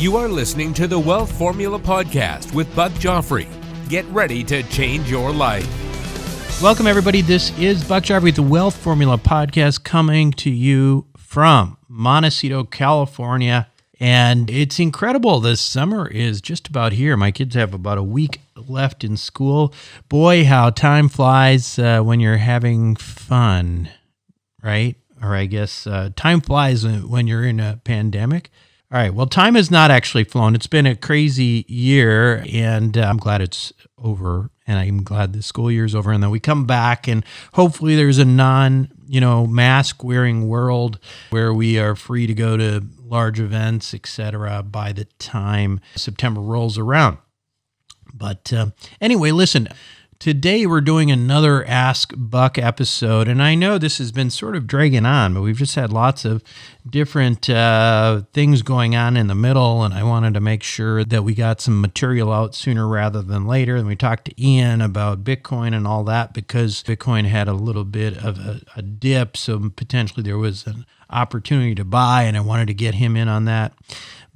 You are listening to the Wealth Formula Podcast with Buck Joffrey. Get ready to change your life. Welcome, everybody. This is Buck Joffrey with the Wealth Formula Podcast coming to you from Montecito, California. And it's incredible. The summer is just about here. My kids have about a week left in school. Boy, how time flies when you're having fun, right? Or I guess time flies when you're in a pandemic. All right. Well, time has not actually flown. It's been a crazy year, and I'm glad it's over, and I'm glad the school year is over, and then we come back, and hopefully there's a mask-wearing world where we are free to go to large events, etc. by the time September rolls around. But anyway, listen. Today we're doing another Ask Buck episode, and I know this has been sort of dragging on, but we've just had lots of different things going on in the middle, and I wanted to make sure that we got some material out sooner rather than later. And we talked to Ian about Bitcoin and all that because Bitcoin had a little bit of a dip, so potentially there was an opportunity to buy, and I wanted to get him in on that.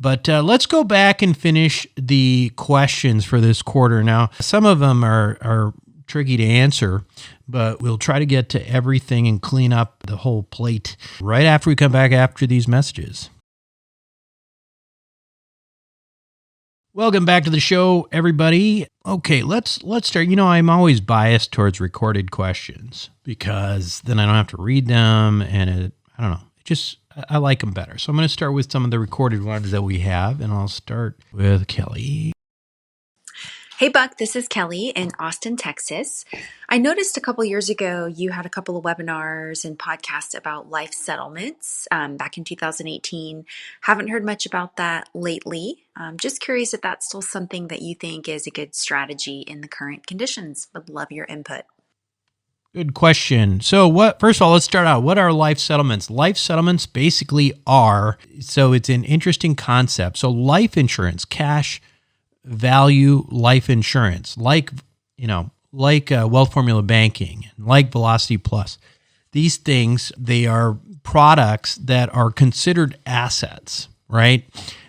But let's go back and finish the questions for this quarter. Now, some of them are tricky to answer, but we'll try to get to everything and clean up the whole plate right after we come back after these messages. Welcome back to the show, everybody. Okay, let's start. You know, I'm always biased towards recorded questions because then I don't have to read them, and I like them better. So I'm going to start with some of the recorded ones that we have, and I'll start with Kelly. Hey, Buck, this is Kelly in Austin, Texas. I noticed a couple years ago you had a couple of webinars and podcasts about life settlements back in 2018. Haven't heard much about that lately. Just curious if that's still something that you think is a good strategy in the current conditions. Would love your input. Good question. So first of all, let's start out. What are life settlements? Life settlements basically so it's an interesting concept. So life insurance, cash value life insurance, like Wealth Formula Banking, like Velocity Plus. These things, they are products that are considered assets, right?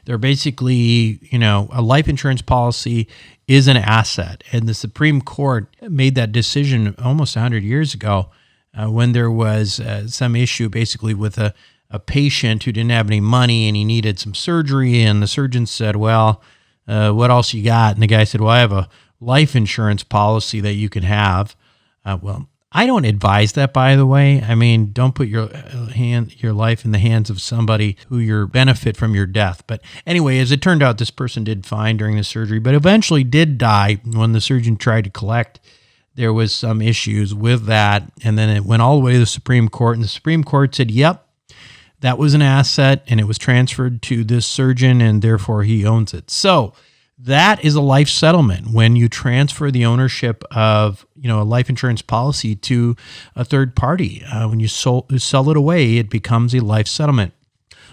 They're basically, a life insurance policy is an asset. And the Supreme Court made that decision almost 100 years ago when there was some issue basically with a patient who didn't have any money and he needed some surgery. And the surgeon said, well, what else you got? And the guy said, well, I have a life insurance policy that you can have. Well, I don't advise that, by the way. I mean, don't put your life in the hands of somebody who you benefit from your death. But anyway, as it turned out, this person did fine during the surgery, but eventually did die when the surgeon tried to collect. There was some issues with that, and then it went all the way to the Supreme Court, and the Supreme Court said, yep, that was an asset, and it was transferred to this surgeon, and therefore he owns it. So that is a life settlement when you transfer the ownership of a life insurance policy to a third party. When you sell it away, it becomes a life settlement.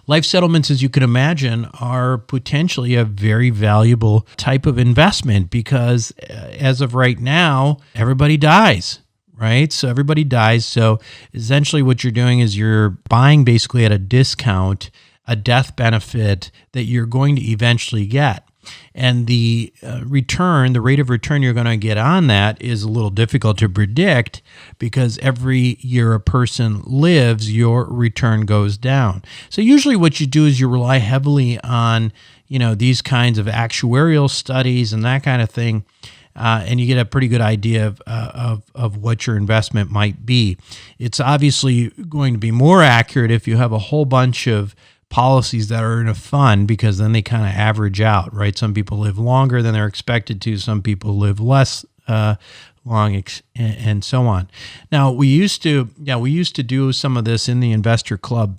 Life settlements, as you can imagine, are potentially a very valuable type of investment because as of right now, everybody dies. Right? So everybody dies. So essentially what you're doing is you're buying basically at a discount a death benefit that you're going to eventually get. And the rate of return you're going to get on that is a little difficult to predict because every year a person lives, your return goes down. So usually what you do is you rely heavily on, these kinds of actuarial studies and that kind of thing. And you get a pretty good idea of what your investment might be. It's obviously going to be more accurate if you have a whole bunch of policies that are in a fund because then they kind of average out, right? Some people live longer than they're expected to. Some people live less long, and so on. Now, we used to do some of this in the Investor Club,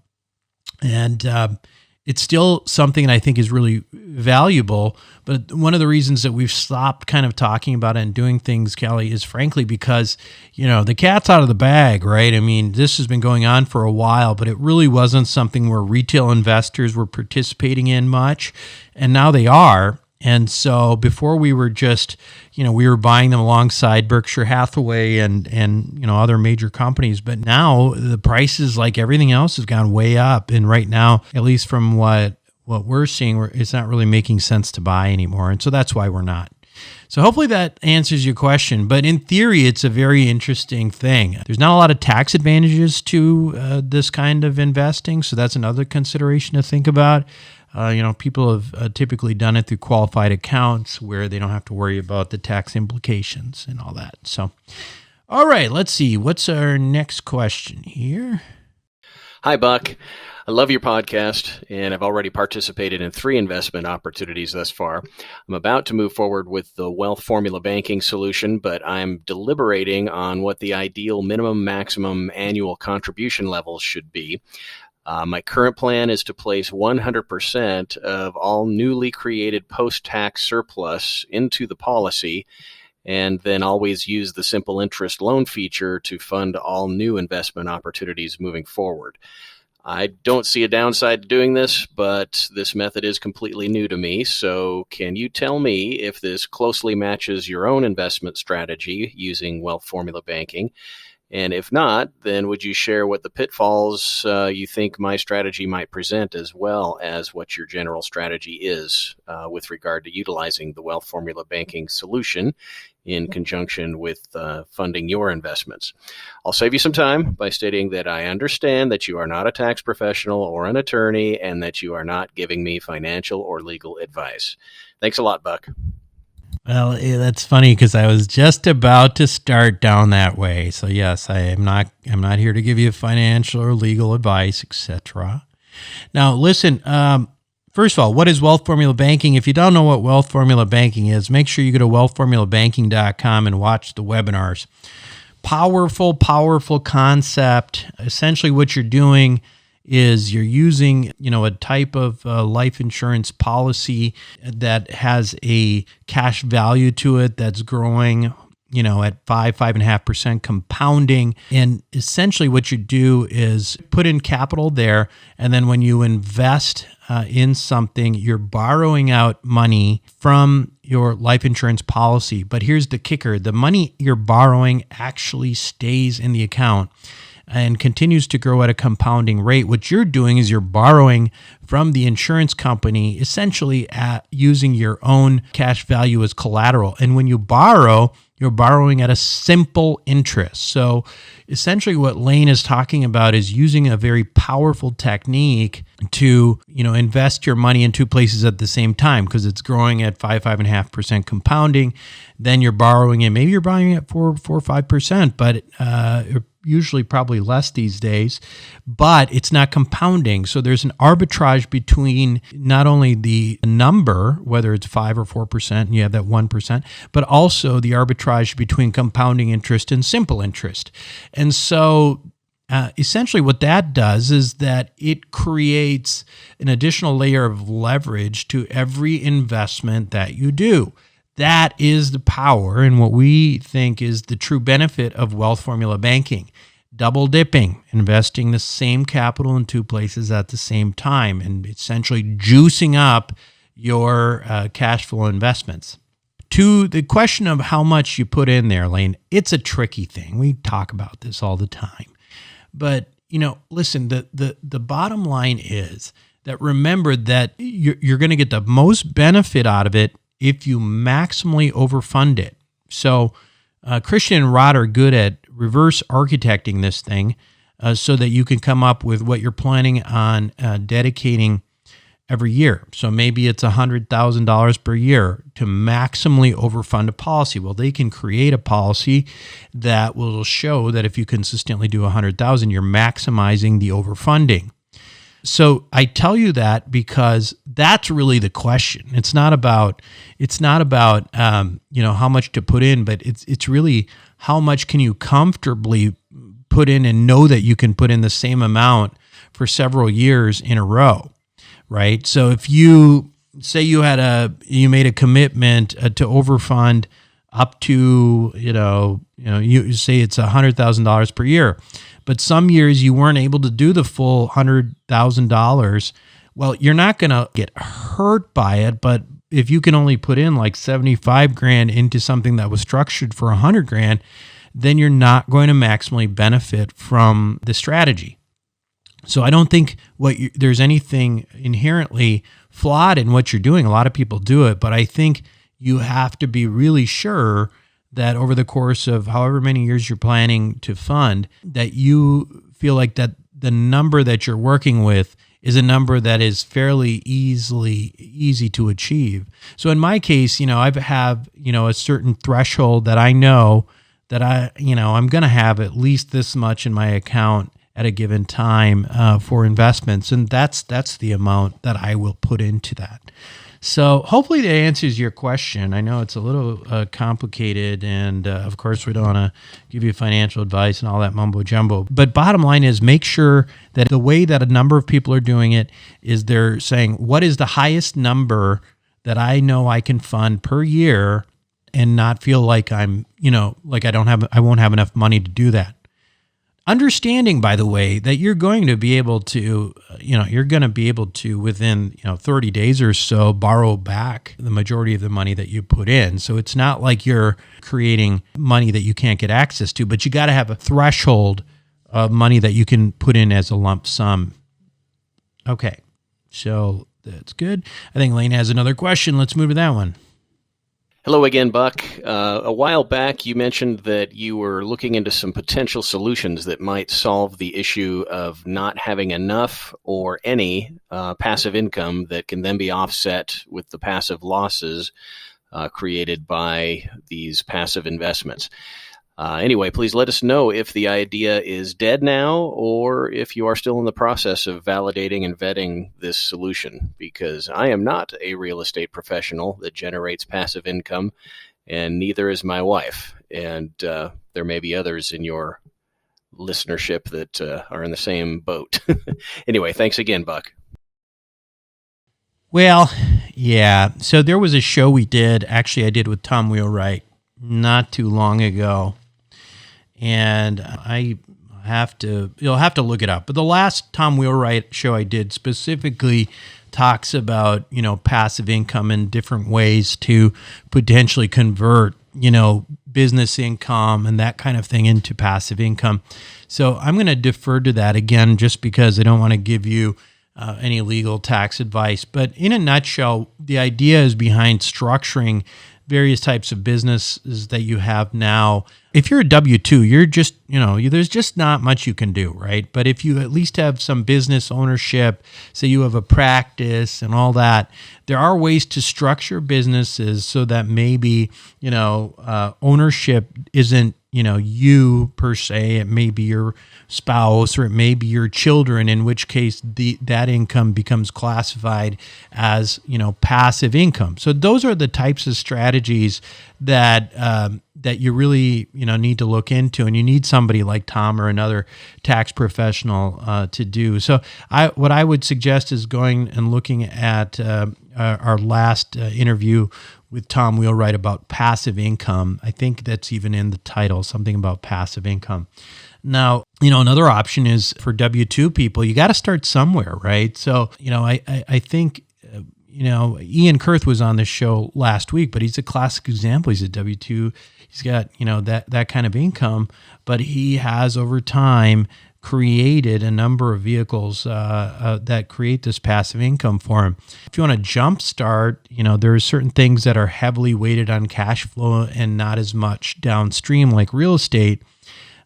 and it's still something that I think is really valuable. But one of the reasons that we've stopped kind of talking about it and doing things, Kelly, is frankly because, the cat's out of the bag, right? I mean, this has been going on for a while, but it really wasn't something where retail investors were participating in much. And now they are. And so before we were just, we were buying them alongside Berkshire Hathaway and other major companies. But now the prices, like everything else, has gone way up. And right now, at least from what what we're seeing, it's not really making sense to buy anymore. And so that's why we're not. So hopefully that answers your question. But in theory, it's a very interesting thing. There's not a lot of tax advantages to this kind of investing. So that's another consideration to think about. People have typically done it through qualified accounts where they don't have to worry about the tax implications and all that. So, all right, let's see. What's our next question here? Hi, Buck. I love your podcast, and I've already participated in 3 investment opportunities thus far. I'm about to move forward with the Wealth Formula Banking solution, but I'm deliberating on what the ideal minimum maximum annual contribution levels should be. My current plan is to place 100% of all newly created post-tax surplus into the policy, and then always use the simple interest loan feature to fund all new investment opportunities moving forward. I don't see a downside to doing this, but this method is completely new to me. So can you tell me if this closely matches your own investment strategy using Wealth Formula Banking? And if not, then would you share what the pitfalls you think my strategy might present, as well as what your general strategy is with regard to utilizing the Wealth Formula Banking solution in conjunction with funding your investments? I'll save you some time by stating that I understand that you are not a tax professional or an attorney, and that you are not giving me financial or legal advice. Thanks a lot, Buck. Well, that's funny because I was just about to start down that way. So yes, I'm not here to give you financial or legal advice, etc. Now, listen, first of all, what is Wealth Formula Banking? If you don't know what Wealth Formula Banking is, make sure you go to wealthformulabanking.com and watch the webinars. Powerful concept. Essentially what you're doing is you're using, a type of life insurance policy that has a cash value to it that's growing, at 5.5% compounding. And essentially what you do is put in capital there. And then when you invest in something, you're borrowing out money from your life insurance policy. But here's the kicker. The money you're borrowing actually stays in the account and continues to grow at a compounding rate. What you're doing is you're borrowing from the insurance company, essentially using your own cash value as collateral. And when you borrow, you're borrowing at a simple interest. So essentially what Lane is talking about is using a very powerful technique to, invest your money in 2 places at the same time, because it's growing at 5.5% compounding. Then you're borrowing it. Maybe you're borrowing it 4 or 5%, but usually probably less these days, but it's not compounding. So there's an arbitrage between not only the number, whether it's 5 or 4%, and you have that 1%, but also the arbitrage between compounding interest and simple interest. And so essentially what that does is that it creates an additional layer of leverage to every investment that you do. That is the power and what we think is the true benefit of Wealth Formula Banking. Double dipping, investing the same capital in 2 places at the same time, and essentially juicing up your cash flow investments. To the question of how much you put in there, Lane, it's a tricky thing. We talk about this all the time. But, listen, the bottom line is that remember that you're going to get the most benefit out of it if you maximally overfund it. So Christian and Rod are good at reverse architecting this thing so that you can come up with what you're planning on dedicating every year. So maybe it's $100,000 per year to maximally overfund a policy. Well, they can create a policy that will show that if you consistently do $100,000, you're maximizing the overfunding. So I tell you that because that's really the question. It's not about how much to put in, but it's really how much can you comfortably put in and know that you can put in the same amount for several years in a row, right? So if you say you made a commitment to overfund up to you say it's $100,000 per year. But some years you weren't able to do the full $100,000. Well, you're not going to get hurt by it. But if you can only put in like 75 grand into something that was structured for 100 grand, then you're not going to maximally benefit from the strategy. So I don't think there's anything inherently flawed in what you're doing. A lot of people do it, but I think you have to be really sure that over the course of however many years you're planning to fund, that you feel like that the number that you're working with is a number that is fairly easy to achieve. So in my case, I have, a certain threshold that I know that I'm going to have at least this much in my account at a given time for investments. And that's the amount that I will put into that. So hopefully that answers your question. I know it's a little complicated, and of course we don't want to give you financial advice and all that mumbo jumbo. But bottom line is, make sure that the way that a number of people are doing it is they're saying, what is the highest number that I know I can fund per year and not feel like I'm, like I won't have enough money to do that. Understanding, by the way, that you're going to be able to, within, 30 days or so, borrow back the majority of the money that you put in. So it's not like you're creating money that you can't get access to, but you got to have a threshold of money that you can put in as a lump sum. Okay, so that's good. I think Lane has another question. Let's move to that one. Hello again, Buck. A while back, you mentioned that you were looking into some potential solutions that might solve the issue of not having enough or any passive income that can then be offset with the passive losses created by these passive investments. Anyway, please let us know if the idea is dead now or if you are still in the process of validating and vetting this solution, because I am not a real estate professional that generates passive income, and neither is my wife. And there may be others in your listenership that are in the same boat. Anyway, thanks again, Buck. Well, yeah. So there was a show I did with Tom Wheelwright not too long ago. And you'll have to look it up. But the last Tom Wheelwright show I did specifically talks about, passive income and different ways to potentially convert, business income and that kind of thing into passive income. So I'm going to defer to that again, just because I don't want to give you any legal tax advice. But in a nutshell, the idea is behind structuring various types of businesses that you have now. If you're a W-2, you're just, there's just not much you can do, right? But if you at least have some business ownership, say you have a practice and all that, there are ways to structure businesses so that maybe, ownership isn't, you per se. It may be your spouse or it may be your children, in which case that income becomes classified as, passive income. So those are the types of strategies that you really, need to look into, and you need somebody like Tom or another tax professional to do. So what I would suggest is going and looking at our last interview with Tom Wheelwright about passive income. I think that's even in the title, something about passive income. Now, another option is for W-2 people, you got to start somewhere, right? So, I think, Ian Kurth was on this show last week, but he's a classic example. He's a W-2. He's got, that kind of income, but he has over time created a number of vehicles that create this passive income for him. If you want to jumpstart, there are certain things that are heavily weighted on cash flow and not as much downstream, like real estate.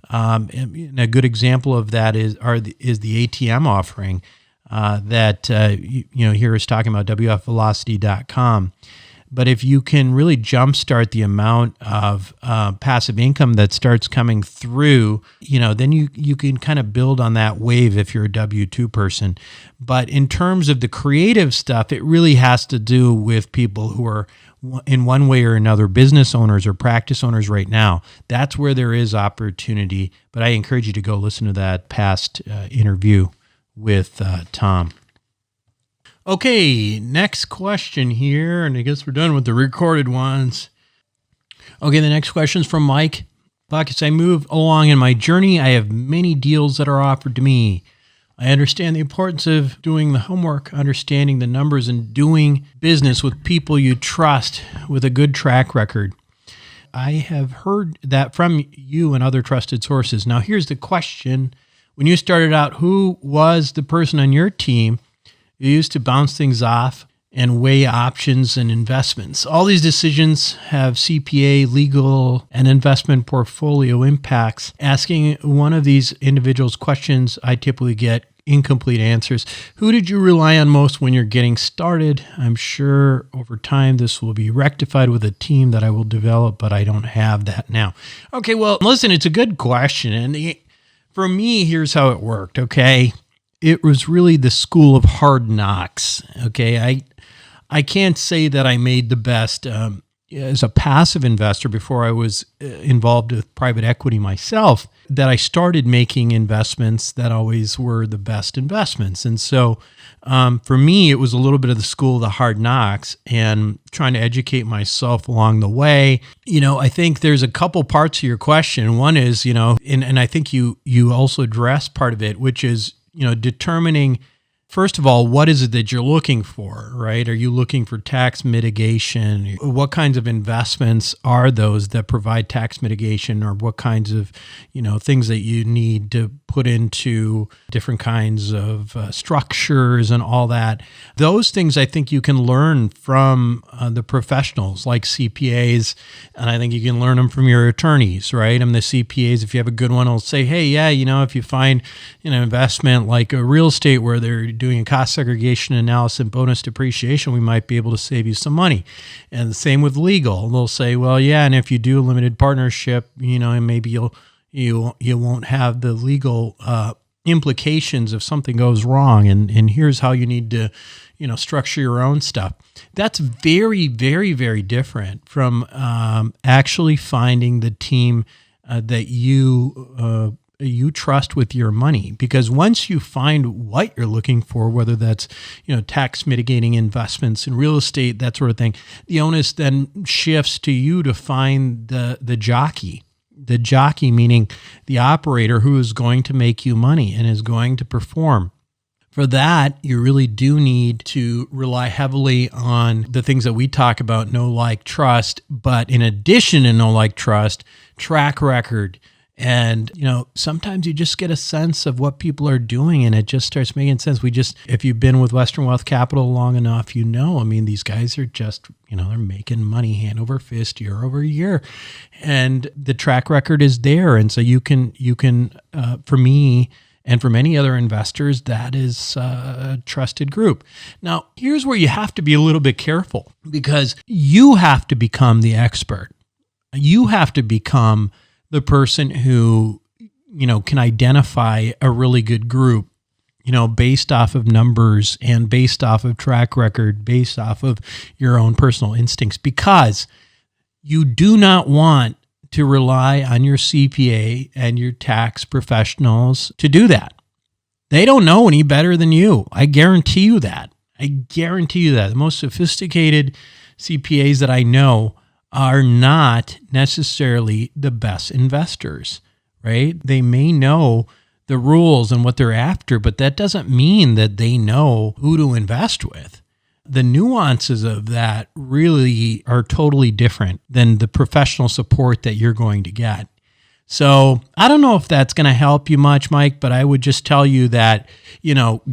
And a good example of that is the ATM offering that here is talking about, WFvelocity.com. But if you can really jumpstart the amount of passive income that starts coming through, then you can kind of build on that wave if you're a W-2 person. But in terms of the creative stuff, it really has to do with people who are in one way or another business owners or practice owners right now. That's where there is opportunity. But I encourage you to go listen to that past interview with Tom. Okay, next question here, and I guess we're done with the recorded ones. Okay, the next question is from Mike. Buck, as I move along in my journey, I have many deals that are offered to me. I understand the importance of doing the homework, understanding the numbers, and doing business with people you trust with a good track record. I have heard that from you and other trusted sources. Now, here's the question. When you started out, who was the person on your team you used to bounce things off and weigh options and investments. All these decisions have CPA, legal, and investment portfolio impacts. Asking one of these individuals questions, I typically get incomplete answers. Who did you rely on most when you're getting started? I'm sure over time this will be rectified with a team that I will develop, but I don't have that now. Okay, well, listen, it's a good question. And for me, here's how it worked, okay? It was really the school of hard knocks, okay? I can't say that I made the best as a passive investor before I was involved with private equity myself, that I started making investments that always were the best investments. And so for me, it was a little bit of the school of the hard knocks and trying to educate myself along the way. I think there's a couple parts to your question. One is, and I think you also addressed part of it, which is, determining, first of all, what is it that you're looking for, right? Are you looking for tax mitigation? What kinds of investments are those that provide tax mitigation, or what kinds of, things that you need to put into different kinds of structures and all that? Those things I think you can learn from the professionals like CPAs, and I think you can learn them from your attorneys, right? And the CPAs, if you have a good one, will say, hey, yeah, if you find an investment like a real estate where they're doing a cost segregation analysis and bonus depreciation, we might be able to save you some money. And the same with legal. They'll say, well, yeah, and if you do a limited partnership, and maybe you won't have the legal implications if something goes wrong. And here's how you need to, structure your own stuff. That's very, very, very different from actually finding the team that you trust with your money. Because once you find what you're looking for, whether that's, tax mitigating investments in real estate, that sort of thing, the onus then shifts to you to find the jockey. The jockey meaning the operator who is going to make you money and is going to perform. For that, you really do need to rely heavily on the things that we talk about, know, like, trust. But in addition to know, like, trust, track record. And, sometimes you just get a sense of what people are doing and it just starts making sense. If you've been with Western Wealth Capital long enough, these guys are just, they're making money hand over fist year over year, and the track record is there. And so you can, for me and for many other investors, that is a trusted group. Now, here's where you have to be a little bit careful, because you have to become the expert. You have to become the person who, can identify a really good group, based off of numbers and based off of track record, based off of your own personal instincts, because you do not want to rely on your CPA and your tax professionals to do that. They don't know any better than you. I guarantee you that. The most sophisticated CPAs that I know are not necessarily the best investors, right? They may know the rules and what they're after, but that doesn't mean that they know who to invest with. The nuances of that really are totally different than the professional support that you're going to get. So I don't know if that's going to help you much, Mike, but I would just tell you that,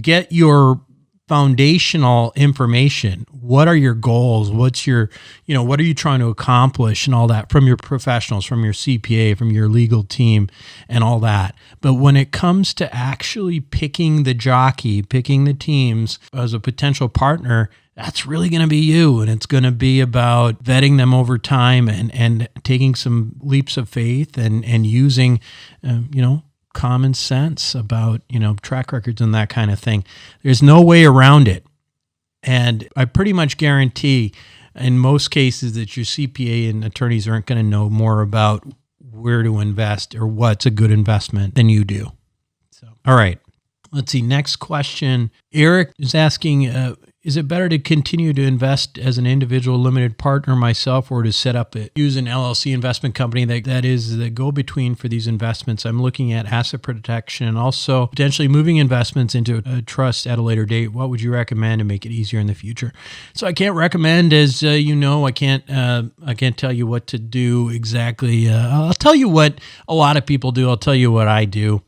get your foundational information. What are your goals? What's your, what are you trying to accomplish and all that from your professionals, from your CPA, from your legal team and all that. But when it comes to actually picking the jockey, picking the teams as a potential partner, that's really going to be you. And it's going to be about vetting them over time and taking some leaps of faith and using, common sense about, track records and that kind of thing. There's no way around it. And I pretty much guarantee in most cases that your CPA and attorneys aren't going to know more about where to invest or what's a good investment than you do. So, all right, let's see. Next question. Eric is asking, is it better to continue to invest as an individual limited partner myself, or to use an LLC investment company that is the go-between for these investments? I'm looking at asset protection and also potentially moving investments into a trust at a later date. What would you recommend to make it easier in the future? So I can't recommend, as I can't tell you what to do exactly. I'll tell you what a lot of people do. I'll tell you what I do.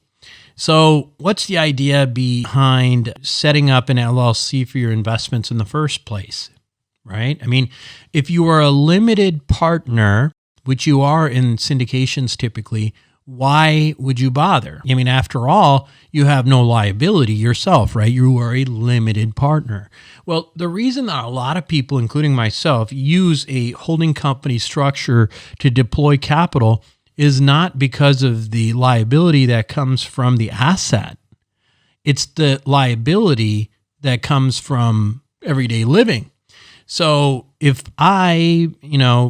So what's the idea behind setting up an LLC for your investments in the first place, right? I mean, if you are a limited partner, which you are in syndications typically, why would you bother? I mean, after all, you have no liability yourself, right? You are a limited partner. Well, the reason that a lot of people, including myself, use a holding company structure to deploy capital is not because of the liability that comes from the asset. It's the liability that comes from everyday living. So if I,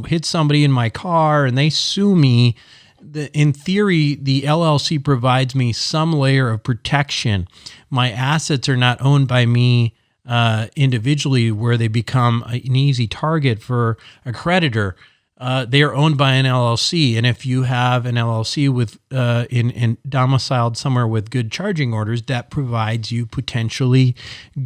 hit somebody in my car and they sue me, in theory, the LLC provides me some layer of protection. My assets are not owned by me individually where they become an easy target for a creditor. They are owned by an LLC. And if you have an LLC with in domiciled somewhere with good charging orders, that provides you potentially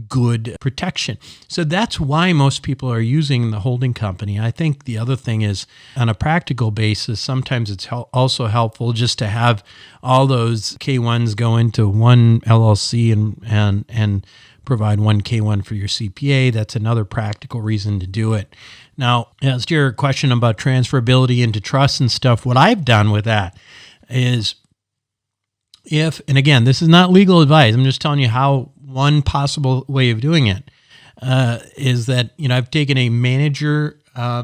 good protection. So that's why most people are using the holding company. I think the other thing is, on a practical basis, sometimes it's also helpful just to have all those K1s go into one LLC and provide one K1 for your CPA. That's another practical reason to do it. Now, as to your question about transferability into trust and stuff, what I've done with that is and again, this is not legal advice, I'm just telling you how one possible way of doing it is that, I've taken a manager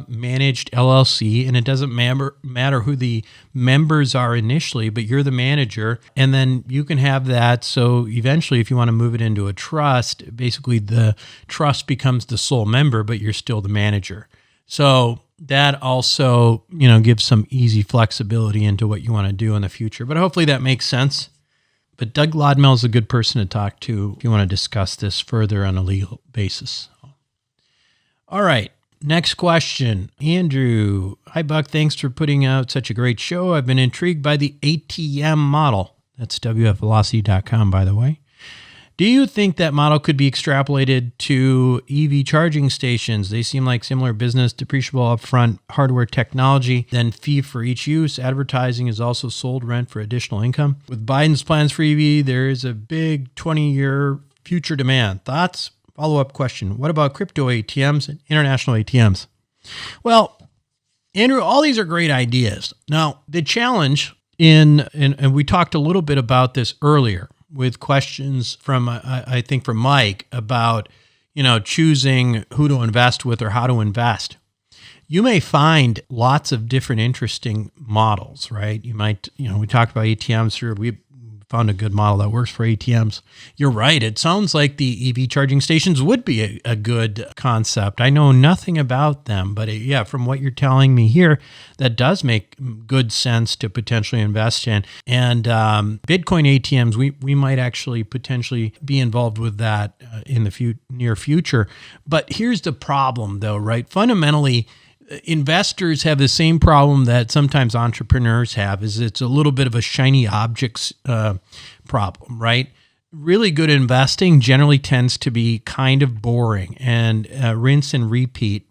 managed LLC, and it doesn't matter who the members are initially, but you're the manager, and then you can have that. So eventually, if you want to move it into a trust, basically the trust becomes the sole member, but you're still the manager. So that also, gives some easy flexibility into what you want to do in the future. But hopefully that makes sense. But Doug Lodmell is a good person to talk to if you want to discuss this further on a legal basis. All right. Next question. Andrew. Hi, Buck. Thanks for putting out such a great show. I've been intrigued by the ATM model. That's WFVelocity.com, by the way. Do you think that model could be extrapolated to EV charging stations? They seem like similar business, depreciable upfront hardware technology, then fee for each use. Advertising is also sold rent for additional income. With Biden's plans for EV, there is a big 20-year future demand. Thoughts? Follow-up question. What about crypto ATMs and international ATMs? Well, Andrew, all these are great ideas. Now, the challenge and we talked a little bit about this earlier with questions from, I think from Mike about, choosing who to invest with or how to invest. You may find lots of different interesting models, right? You might, we talked about ATMs here. We found a good model that works for ATMs. You're right. It sounds like the EV charging stations would be a good concept. I know nothing about them, but from what you're telling me here, that does make good sense to potentially invest in. And Bitcoin ATMs, we might actually potentially be involved with that in the near future. But here's the problem though, right? Fundamentally, investors have the same problem that sometimes entrepreneurs have, is it's a little bit of a shiny objects problem, right? Really good investing generally tends to be kind of boring and rinse and repeat.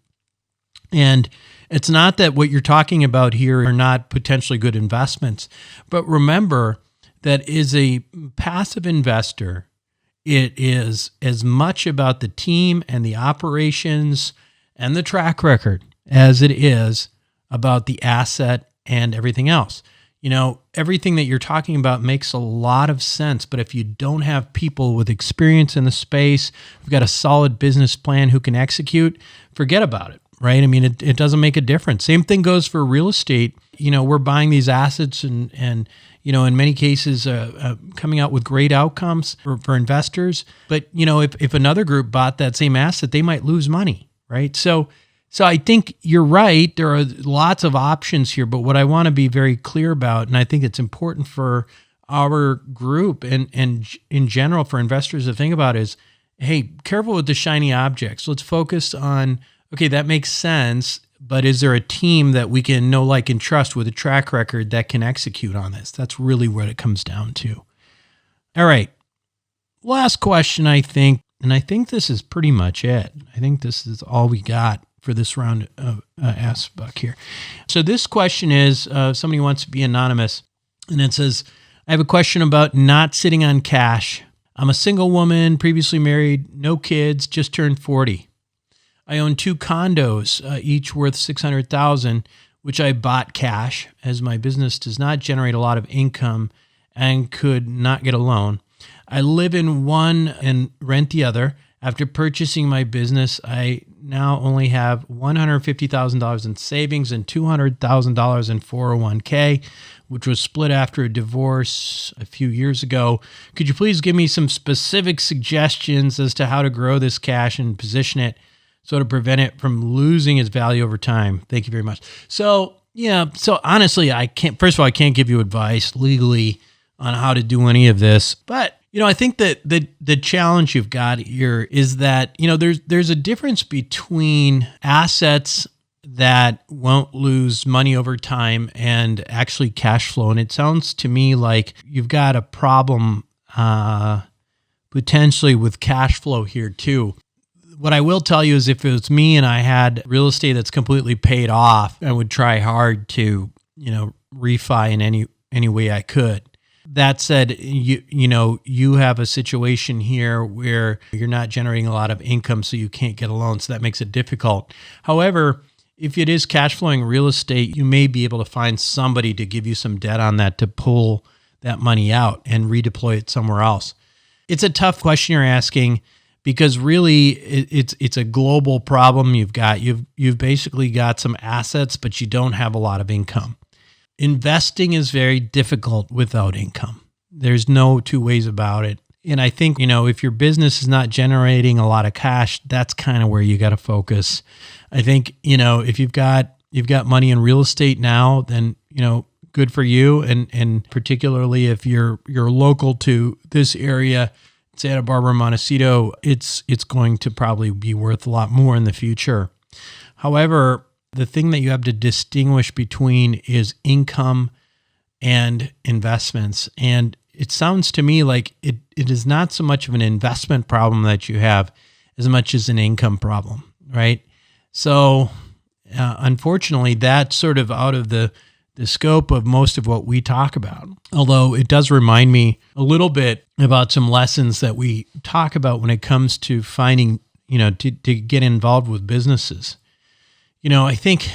And it's not that what you're talking about here are not potentially good investments, but remember that as a passive investor, it is as much about the team and the operations and the track record as it is about the asset and everything else. Everything that you're talking about makes a lot of sense, but if you don't have people with experience in the space, who've got a solid business plan who can execute, forget about it, right? I mean, it doesn't make a difference. Same thing goes for real estate. We're buying these assets and in many cases, coming out with great outcomes for investors. But, if another group bought that same asset, they might lose money, right? So I think you're right. There are lots of options here, but what I want to be very clear about, and I think it's important for our group and in general for investors to think about is, hey, careful with the shiny objects. Let's focus on, okay, that makes sense, but is there a team that we can know, like, and trust with a track record that can execute on this? That's really what it comes down to. All right. Last question, I think, and I think this is pretty much it. I think this is all we got for this round of Ask Buck here. So this question is, somebody wants to be anonymous, and it says, I have a question about not sitting on cash. I'm a single woman, previously married, no kids, just turned 40. I own 2 condos, each worth $600,000, which I bought cash, as my business does not generate a lot of income and could not get a loan. I live in one and rent the other. After purchasing my business, I now only have $150,000 in savings and $200,000 in 401k, which was split after a divorce a few years ago. Could you please give me some specific suggestions as to how to grow this cash and position it so to prevent it from losing its value over time? Thank you very much. So honestly, I can't give you advice legally on how to do any of this, but I think that the challenge you've got here is that, there's a difference between assets that won't lose money over time and actually cash flow. And it sounds to me like you've got a problem potentially with cash flow here too. What I will tell you is if it was me and I had real estate that's completely paid off, I would try hard to, refi in any way I could. That said, you have a situation here where you're not generating a lot of income, so you can't get a loan. So that makes it difficult. However, if it is cash flowing real estate, you may be able to find somebody to give you some debt on that to pull that money out and redeploy it somewhere else. It's a tough question you're asking because really it's a global problem you've basically got some assets, but you don't have a lot of income. Investing is very difficult without income. There's no two ways about it. And I think, if your business is not generating a lot of cash, that's kind of where you got to focus. I think, if you've got money in real estate now, then, good for you. And particularly if you're local to this area, Santa Barbara, Montecito, it's going to probably be worth a lot more in the future. However, the thing that you have to distinguish between is income and investments. And it sounds to me like it is not so much of an investment problem that you have as much as an income problem, right? So unfortunately, that's sort of out of the scope of most of what we talk about. Although it does remind me a little bit about some lessons that we talk about when it comes to finding, to get involved with businesses. I think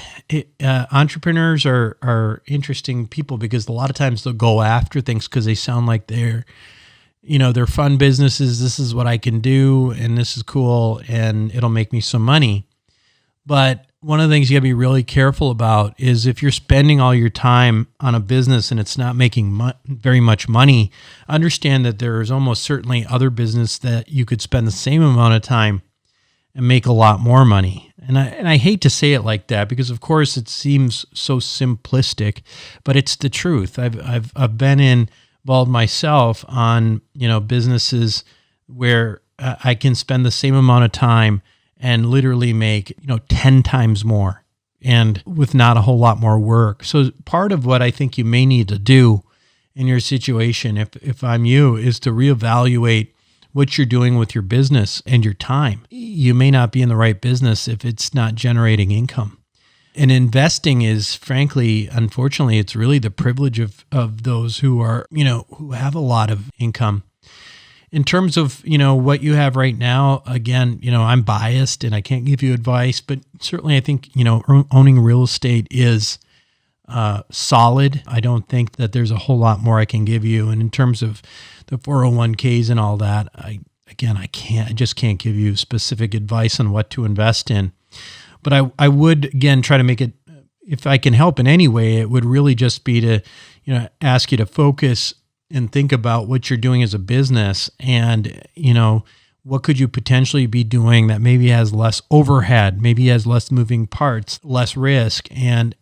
entrepreneurs are interesting people because a lot of times they'll go after things because they sound like they're fun businesses. This is what I can do, and this is cool, and it'll make me some money. But one of the things you got to be really careful about is if you're spending all your time on a business and it's not making very much money, understand that there is almost certainly other business that you could spend the same amount of time and make a lot more money. And I hate to say it like that because, of course, it seems so simplistic, but it's the truth. I've been involved myself on businesses where I can spend the same amount of time and literally make 10 times more, and with not a whole lot more work. So part of what I think you may need to do in your situation, if I'm you, is to reevaluate what you're doing with your business and your time. You may not be in the right business if it's not generating income. And investing is, frankly, unfortunately, it's really the privilege of those who are, who have a lot of income. In terms of, what you have right now, again, I'm biased and I can't give you advice, but certainly I think, owning real estate is solid. I don't think that there's a whole lot more I can give you. And in terms of the 401ks and all that, I just can't give you specific advice on what to invest in. But I would, again, try to make it, if I can help in any way, it would really just be to, ask you to focus and think about what you're doing as a business and, what could you potentially be doing that maybe has less overhead, maybe has less moving parts, less risk, and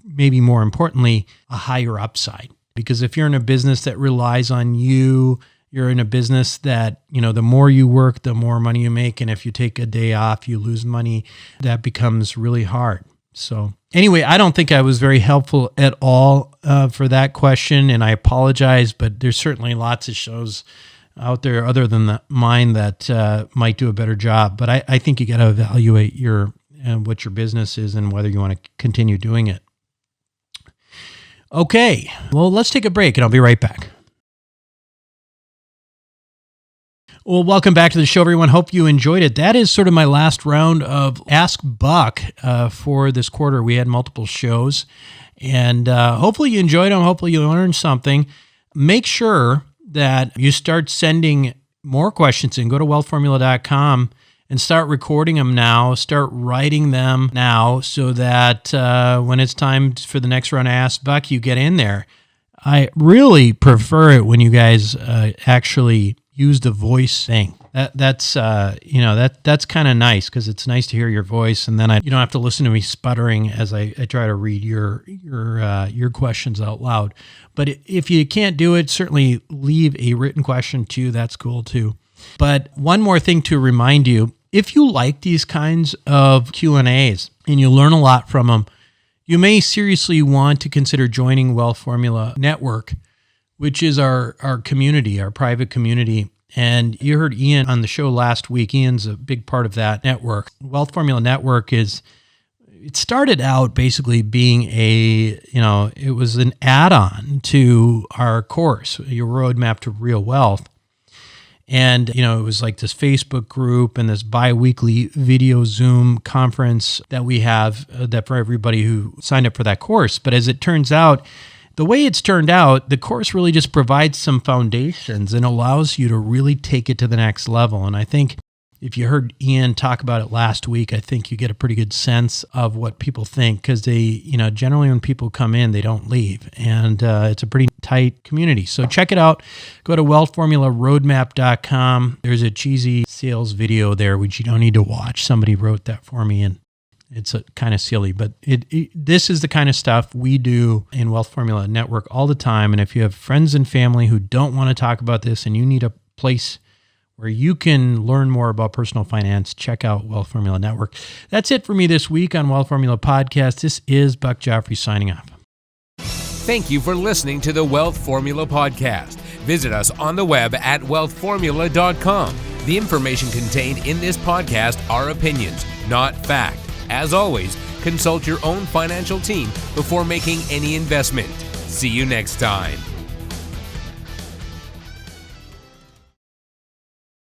maybe more importantly, a higher upside. Because if you're in a business that relies on you, you're in a business that, the more you work, the more money you make. And if you take a day off, you lose money. That becomes really hard. So anyway, I don't think I was very helpful at all for that question. And I apologize, but there's certainly lots of shows out there other than mine that might do a better job. But I think you got to evaluate what your business is and whether you want to continue doing it. Okay, well, let's take a break and I'll be right back. Well, welcome back to the show, everyone. Hope you enjoyed it. That is sort of my last round of Ask Buck for this quarter. We had multiple shows, and hopefully you enjoyed them. Hopefully you learned something. Make sure that you start sending more questions in. Go to wealthformula.com and start recording them now. Start writing them now so that when it's time for the next round of Ask Buck, you get in there. I really prefer it when you guys actually use the voice thing. That's kind of nice because it's nice to hear your voice, and then you don't have to listen to me sputtering as I try to read your questions out loud. But if you can't do it, certainly leave a written question too. That's cool too. But one more thing to remind you: if you like these kinds of Q&As and you learn a lot from them, you may seriously want to consider joining Wealth Formula Network, which is our community, our private community. And you heard Ian on the show last week. Ian's a big part of that network. Wealth Formula Network it started out basically being it was an add-on to our course, Your Roadmap to Real Wealth. And, it was like this Facebook group and this bi-weekly video Zoom conference that we have that for everybody who signed up for that course. But as it turns out, the way it's turned out, the course really just provides some foundations and allows you to really take it to the next level. And I think if you heard Ian talk about it last week, I think you get a pretty good sense of what people think because they, generally when people come in, they don't leave. And it's a pretty tight community. So check it out. Go to wealthformularoadmap.com. There's a cheesy sales video there, which you don't need to watch. Somebody wrote that for me, and it's kind of silly, but this is the kind of stuff we do in Wealth Formula Network all the time. And if you have friends and family who don't want to talk about this and you need a place where you can learn more about personal finance, check out Wealth Formula Network. That's it for me this week on Wealth Formula Podcast. This is Buck Joffrey signing off. Thank you for listening to the Wealth Formula Podcast. Visit us on the web at wealthformula.com. The information contained in this podcast are opinions, not fact. As always, consult your own financial team before making any investment. See you next time.